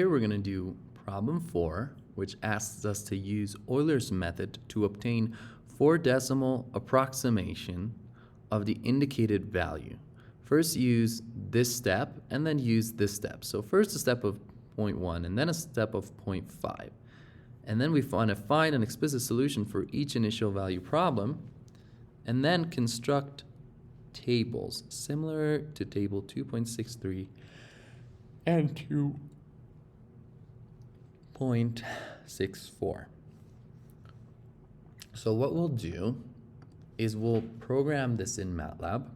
Here we're going to do problem 4, which asks us to use Euler's method to obtain 4-decimal approximation of the indicated value. First use this step and then use this step. So first a step of 0.1 and then a step of 0.5. And then we want to find an explicit solution for each initial value problem and then construct tables similar to table 2.63 and 2.64. So what we'll do is we'll program this in MATLAB.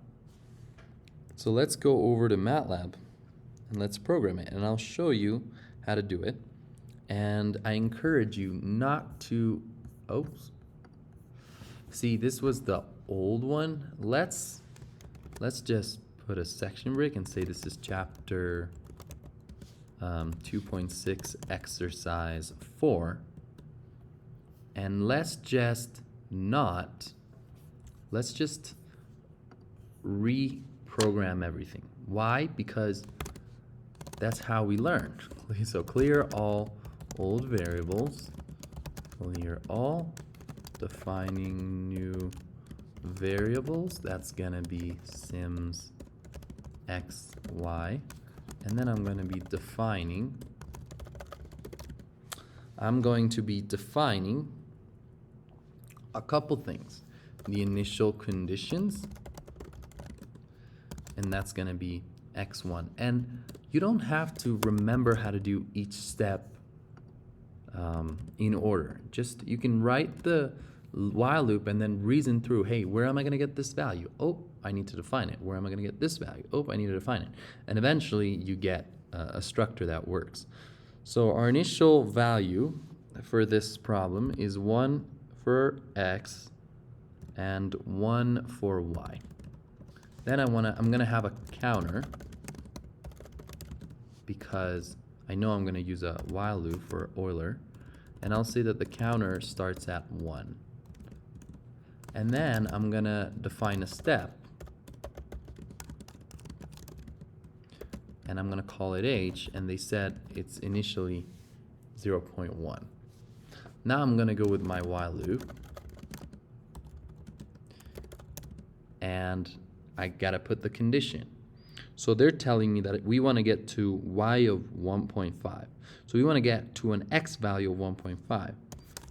So let's go over to MATLAB and let's program it, and I'll show you how to do it. And I encourage you not to, see, this was the old one. Let's just put a section break and say this is chapter 2.6 exercise 4, and let's just reprogram everything. Why? Because that's how we learn. So clear all old variables, clear all, defining new variables. That's gonna be sims x, y, and then I'm going to be defining a couple things. The initial conditions, and that's going to be x1. And you don't have to remember how to do each step in order. Just you can write the while loop and then reason through, hey, where am I going to get this value? Oh, I need to define it. Where am I going to get this value? Oh, I need to define it. And eventually you get a structure that works. So our initial value for this problem is 1 for x and 1 for y. Then I'm going to have a counter because I know I'm going to use a while loop for Euler, and I'll say that the counter starts at 1. And then I'm going to define a step, and I'm going to call it h, and they said it's initially 0.1. Now I'm going to go with my while loop, and I got to put the condition. So they're telling me that we want to get to y of 1.5. So we want to get to an x value of 1.5.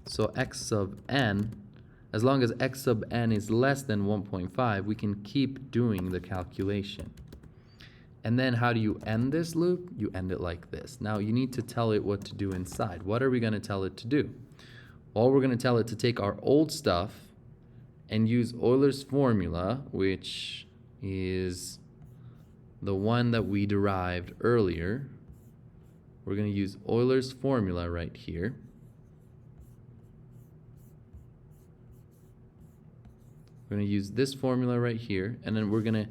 So x sub n, as long as x sub n is less than 1.5, we can keep doing the calculation. And then how do you end this loop? You end it like this. Now you need to tell it what to do inside. What are we going to tell it to do? Well, we're going to tell it to take our old stuff and use Euler's formula, which is the one that we derived earlier. We're going to use Euler's formula right here. We're going to use this formula right here, and then we're going to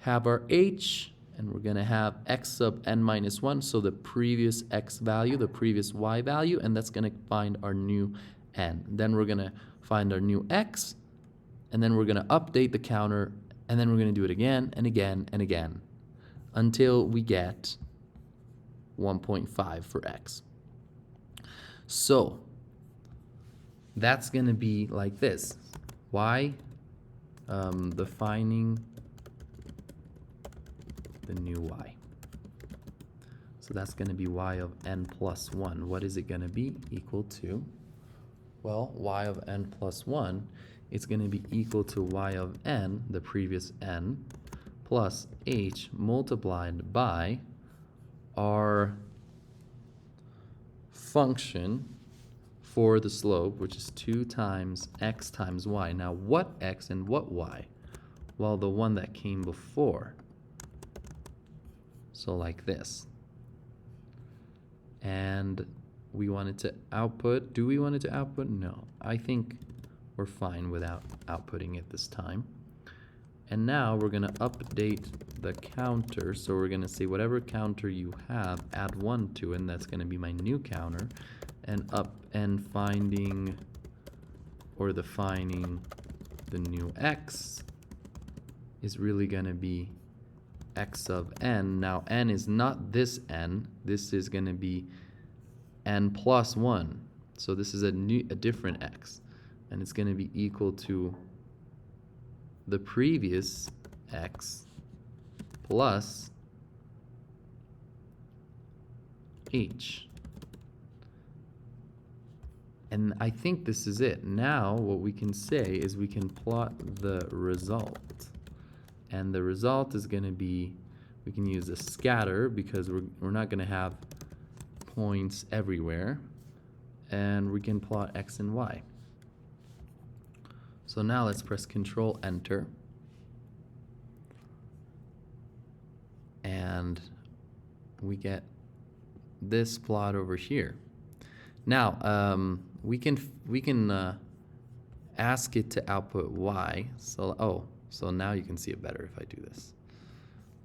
have our h, and we're going to have x sub n minus 1, so the previous x value, the previous y value, and that's going to find our new n. Then we're going to find our new x, and then we're going to update the counter, and then we're going to do it again and again and again until we get 1.5 for x. So that's going to be like this. Y defining the new y. So that's going to be y of n plus 1. What is it going to be? Equal to, well, y of n plus 1, it's going to be equal to y of n, the previous n, plus h multiplied by our function for the slope, which is 2 times x times y. Now what x and what y? Well, the one that came before. So like this. And we wanted to output. Do we want it to output? No. I think we're fine without outputting it this time. And now we're going to update the counter. So we're going to say whatever counter you have, add 1 to it, and that's going to be my new counter. And finding or defining the new x is really going to be x of n. Now n is not this n. This is going to be n plus 1. So this is a different x. And it's going to be equal to the previous x plus h. And I think this is it. Now what we can say is we can plot the result. And the result is going to be, we can use a scatter because we're not going to have points everywhere. And we can plot x and y. So now let's press Control Enter. And we get this plot over here. Now, we can ask it to output y. So now you can see it better if I do this.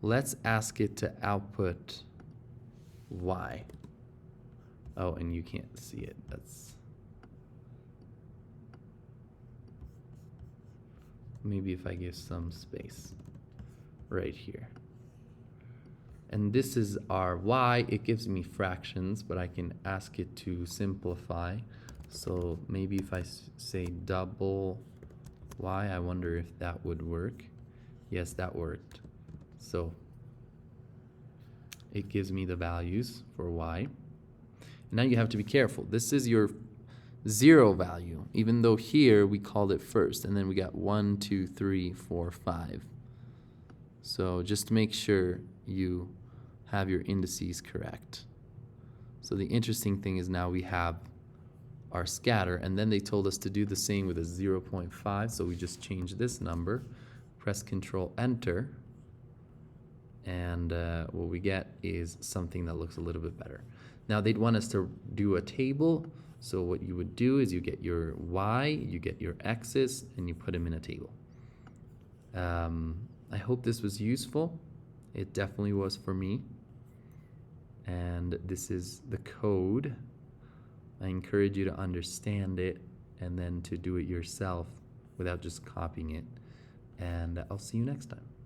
Let's ask it to output y. Oh, and you can't see it. That's maybe if I give some space right here. And this is our y. It gives me fractions, but I can ask it to simplify. So maybe if I say double y, I wonder if that would work. Yes, that worked. So it gives me the values for y. Now you have to be careful. This is your 0 value, even though here we called it first, and then we got 1, 2, 3, 4, 5. So just make sure you have your indices correct. So the interesting thing is now we have our scatter, and then they told us to do the same with a 0.5, so we just change this number, press Control Enter, and what we get is something that looks a little bit better. Now they'd want us to do a table, so what you would do is you get your y, you get your x's, and you put them in a table. I hope this was useful. It definitely was for me. And this is the code. I encourage you to understand it and then to do it yourself without just copying it. And I'll see you next time.